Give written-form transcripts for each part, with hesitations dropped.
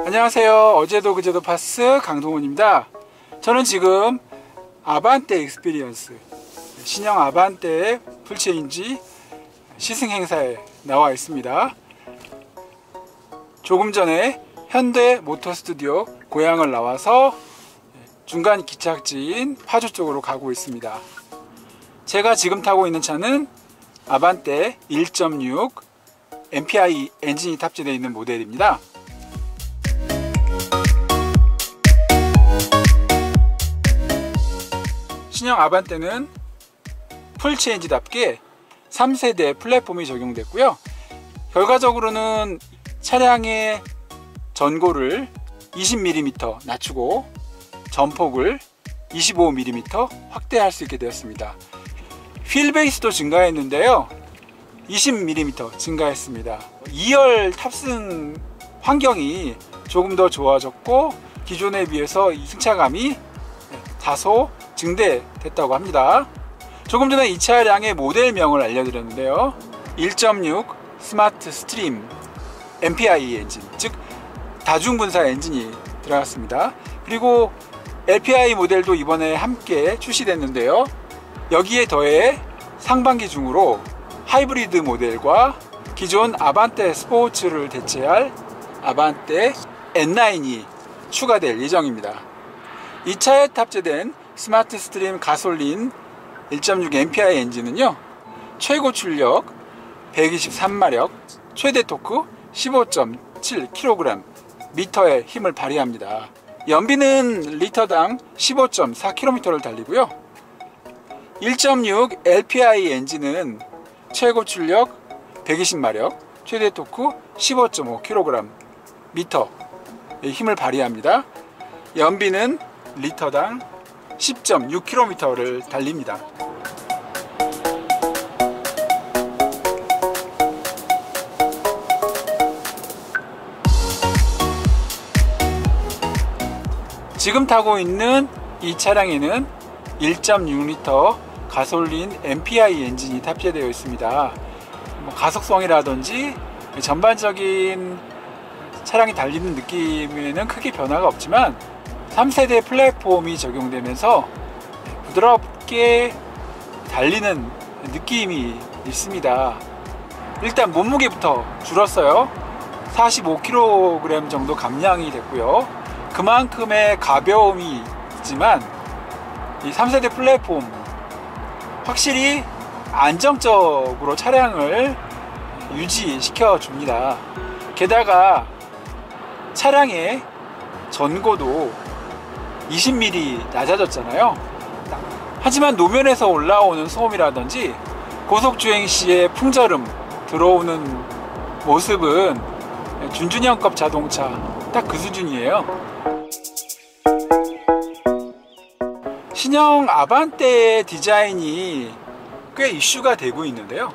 안녕하세요. 어제도 그제도 파스 강동훈입니다. 저는 지금 아반떼 익스피리언스 신형 아반떼 풀체인지 시승 행사에 나와 있습니다. 조금 전에 현대 모터 스튜디오 고향을 나와서 중간 기착지인 파주 쪽으로 가고 있습니다. 제가 지금 타고 있는 차는 아반떼 1.6 MPI 엔진이 탑재되어 있는 모델입니다. 신형 아반떼는 풀체인지답게 3세대 플랫폼이 적용됐고요. 결과적으로는 차량의 전고를 20mm 낮추고 전폭을 25mm 확대할 수 있게 되었습니다. 휠 베이스도 증가했는데요. 20mm 증가했습니다. 2열 탑승 환경이 조금 더 좋아졌고 기존에 비해서 이 승차감이 다소 증대됐다고 합니다. 조금 전에 이 차량의 모델명을 알려드렸는데요. 1.6 스마트 스트림 MPI 엔진, 즉 다중분사 엔진이 들어갔습니다. 그리고 LPI 모델도 이번에 함께 출시됐는데요. 여기에 더해 상반기 중으로 하이브리드 모델과 기존 아반떼 스포츠를 대체할 아반떼 N9이 추가될 예정입니다. 이 차에 탑재된 스마트 스트림 가솔린 1.6 MPI 엔진은요, 최고 출력 123마력, 최대 토크 15.7kg 미터의 힘을 발휘합니다. 연비는 리터당 15.4km를 달리고요. 1.6 LPI 엔진은 최고 출력 120마력, 최대 토크 15.5kg 미터의 힘을 발휘합니다. 연비는 리터당 10.6km를 달립니다. 지금 타고 있는 이 차량에는 1.6L 가솔린 MPI 엔진이 탑재되어 있습니다. 가속성이라든지 전반적인 차량이 달리는 느낌에는 크게 변화가 없지만 3세대 플랫폼이 적용되면서 부드럽게 달리는 느낌이 있습니다. 일단 몸무게부터 줄었어요. 45kg 정도 감량이 됐고요. 그만큼의 가벼움이 있지만 이 3세대 플랫폼 확실히 안정적으로 차량을 유지시켜 줍니다. 게다가 차량의 전고도 20mm 낮아졌잖아요. 하지만 노면에서 올라오는 소음이라든지 고속주행 시에 풍절음 들어오는 모습은 준준형급 자동차 딱 그 수준이에요. 신형 아반떼의 디자인이 꽤 이슈가 되고 있는데요.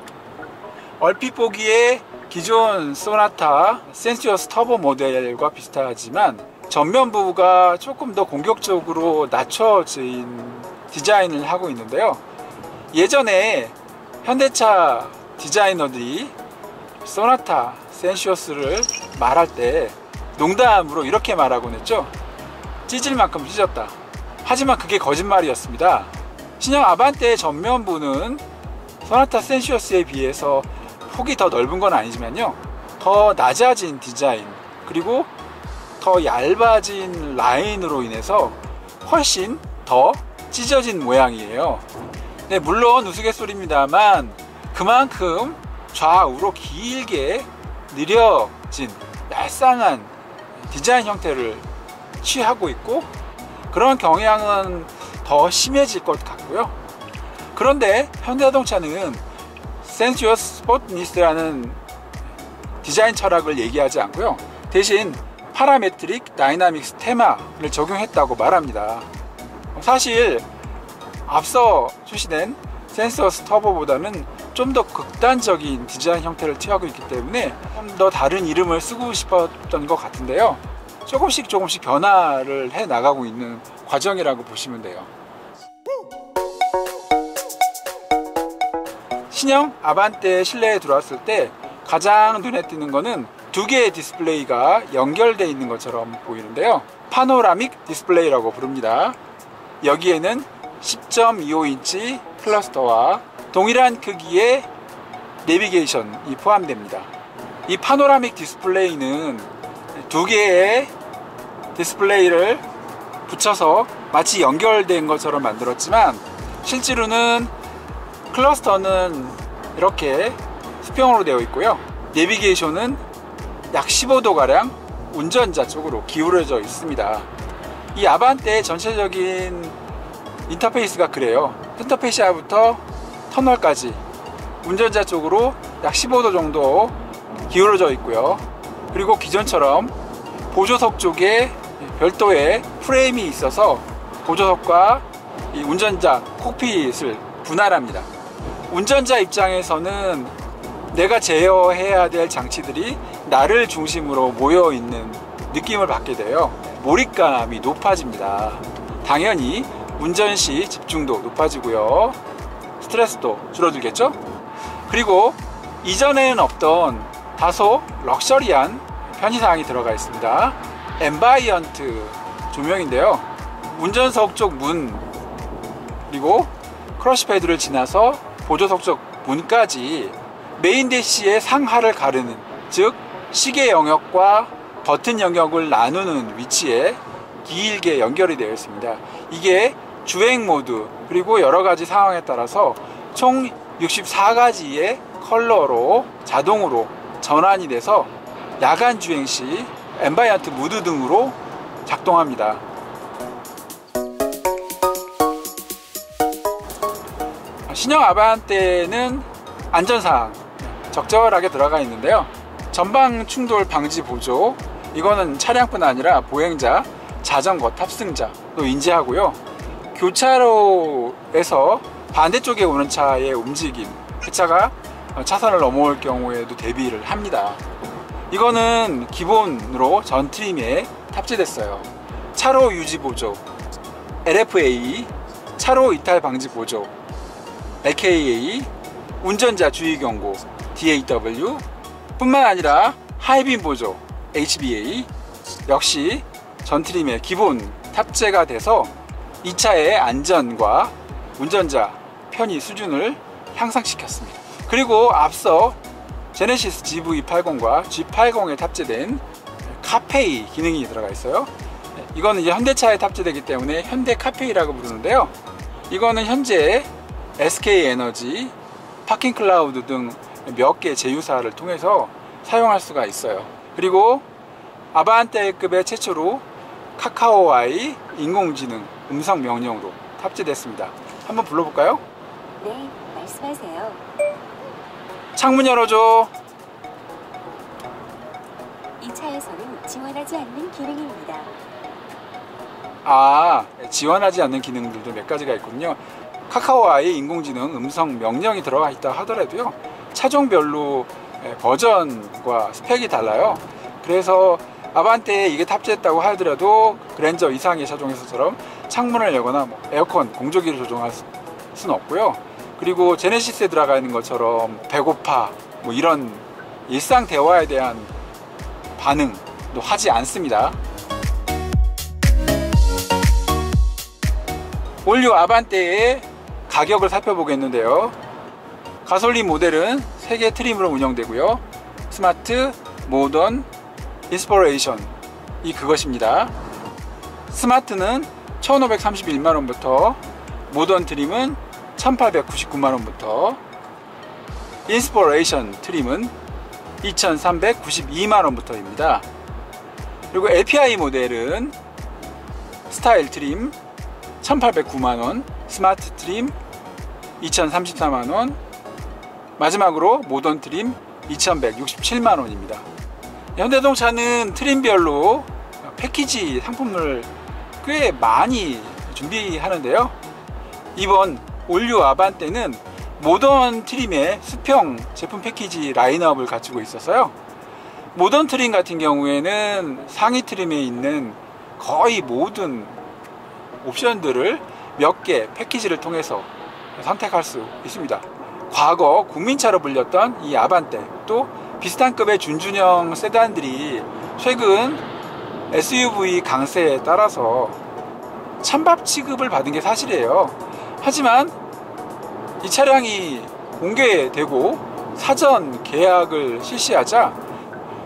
얼핏 보기에 기존 소나타 센시어스 터보 모델과 비슷하지만 전면부가 조금 더 공격적으로 낮춰진 디자인을 하고 있는데요. 예전에 현대차 디자이너들이 소나타 센시어스를 말할 때 농담으로 이렇게 말하곤 했죠. 찢을 만큼 찢었다. 하지만 그게 거짓말이었습니다. 신형 아반떼의 전면부는 소나타 센시어스에 비해서 폭이 더 넓은 건 아니지만요, 더 낮아진 디자인 그리고 더 얇아진 라인으로 인해서 훨씬 더 찢어진 모양이에요. 네, 물론 우스갯소리입니다만 그만큼 좌우로 길게 느려진 얄쌍한 디자인 형태를 취하고 있고 그런 경향은 더 심해질 것 같고요. 그런데 현대자동차는 센시어스 스포트니스라는 디자인 철학을 얘기하지 않고요, 대신 파라메트릭 다이나믹스 테마를 적용했다고 말합니다. 사실 앞서 출시된 센시어스 터보보다는 좀 더 극단적인 디자인 형태를 취하고 있기 때문에 좀 더 다른 이름을 쓰고 싶었던 것 같은데요. 조금씩 변화를 해 나가고 있는 과정이라고 보시면 돼요. 신형 아반떼 실내에 들어왔을 때 가장 눈에 띄는 거는 두 개의 디스플레이가 연결되어 있는 것처럼 보이는데요. 파노라믹 디스플레이라고 부릅니다. 여기에는 10.25인치 클러스터와 동일한 크기의 내비게이션이 포함됩니다. 이 파노라믹 디스플레이는 두 개의 디스플레이를 붙여서 마치 연결된 것처럼 만들었지만, 실제로는 클러스터는 이렇게 수평으로 되어 있고요. 내비게이션은 약 15도가량 운전자 쪽으로 기울어져 있습니다. 이 아반떼의 전체적인 인터페이스가 그래요. 센터페시아부터 터널까지 운전자 쪽으로 약 15도 정도 기울어져 있고요. 그리고 기존처럼 보조석 쪽에 별도의 프레임이 있어서 보조석과 이 운전자 콕핏을 분할합니다. 운전자 입장에서는 내가 제어해야 될 장치들이 나를 중심으로 모여 있는 느낌을 받게 돼요. 몰입감이 높아집니다. 당연히 운전 시 집중도 높아지고요. 스트레스도 줄어들겠죠? 그리고 이전에는 없던 다소 럭셔리한 편의사항이 들어가 있습니다. 앰바이언트 조명인데요. 운전석 쪽 문, 그리고 크러쉬 패드를 지나서 보조석 쪽 문까지 메인 대시의 상하를 가르는, 즉 시계 영역과 버튼 영역을 나누는 위치에 길게 연결이 되어 있습니다. 이게 주행 모드, 그리고 여러가지 상황에 따라서 총 64가지의 컬러로 자동으로 전환이 돼서 야간 주행 시 앰바이언트 무드 등으로 작동합니다. 신형 아반떼는 안전사항 적절하게 들어가 있는데요. 전방 충돌 방지 보조, 이거는 차량뿐 아니라 보행자, 자전거 탑승자도 인지하고요. 교차로에서 반대쪽에 오는 차의 움직임, 그 차가 차선을 넘어올 경우에도 대비를 합니다. 이거는 기본으로 전 트림에 탑재됐어요. 차로 유지 보조, LFA, 차로 이탈 방지 보조, LKA, 운전자 주의 경고, DAW 뿐만 아니라 하이빔 보조, HBA 역시 전 트림에 기본 탑재가 돼서 이 차의 안전과 운전자 편의 수준을 향상시켰습니다. 그리고 앞서 제네시스 GV80과 G80에 탑재된 카페이 기능이 들어가 있어요. 이거는 이제 현대차에 탑재되기 때문에 현대 카페이라고 부르는데요. 이거는 현재 SK에너지, 파킹클라우드 등 몇 개 제휴사를 통해서 사용할 수가 있어요. 그리고 아반떼급의 최초로 카카오아이 인공지능 음성 명령으로 탑재됐습니다. 한번 불러볼까요? 네, 말씀하세요. 창문 열어줘. 이 차에서는 지원하지 않는 기능입니다. 지원하지 않는 기능들도 몇 가지가 있군요. 카카오아이 인공지능 음성 명령이 들어가 있다 하더라도요, 차종별로 버전과 스펙이 달라요. 그래서 아반떼에 이게 탑재했다고 하더라도 그랜저 이상의 차종에서처럼 창문을 열거나 에어컨 공조기를 조정할 수는 없고요. 그리고 제네시스에 들어가 있는 것처럼 배고파 이런 일상 대화에 대한 반응도 하지 않습니다. 올류 아반떼의 가격을 살펴보겠는데요. 가솔린 모델은 3개 트림으로 운영되고요. 스마트, 모던, 인스퍼레이션이 그것입니다. 스마트는 1531만원부터, 모던 트림은 1899만원부터, 인스퍼레이션 트림은 2392만원부터입니다. 그리고 LPI 모델은 스타일 트림 1809만원, 스마트 트림 2034만원, 마지막으로 모던 트림 2167만원입니다. 현대자동차는 트림별로 패키지 상품을 꽤 많이 준비하는데요. 이번 올류 아반떼는 모던 트림의 수평 제품 패키지 라인업을 갖추고 있어서요. 모던 트림 같은 경우에는 상위 트림에 있는 거의 모든 옵션들을 몇 개 패키지를 통해서 선택할 수 있습니다. 과거 국민차로 불렸던 이 아반떼, 또 비슷한 급의 준준형 세단들이 최근 SUV 강세에 따라서 찬밥 취급을 받은 게 사실이에요. 하지만 이 차량이 공개되고 사전 계약을 실시하자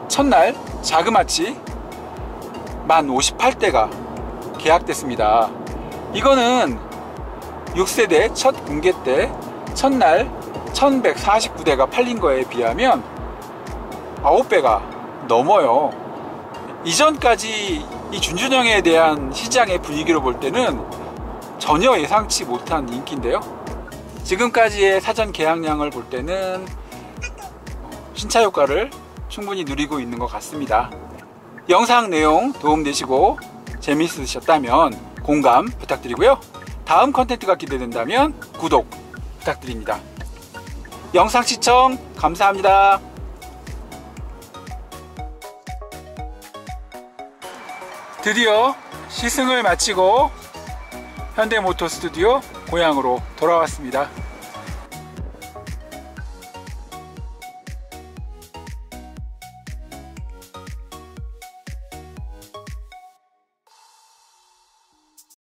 첫날 자그마치 1058대가 계약됐습니다. 이거는 6세대 첫 공개 때 첫날 1149대가 팔린 거에 비하면 9배가 넘어요. 이전까지 이 준준형에 대한 시장의 분위기로 볼 때는 전혀 예상치 못한 인기인데요. 지금까지의 사전 계약량을 볼 때는 신차 효과를 충분히 누리고 있는 것 같습니다. 영상 내용 도움되시고 재미있으셨다면 공감 부탁드리고요. 다음 컨텐츠가 기대된다면 구독 부탁드립니다. 영상 시청 감사합니다. 드디어 시승을 마치고 현대모터 스튜디오 고향으로 돌아왔습니다.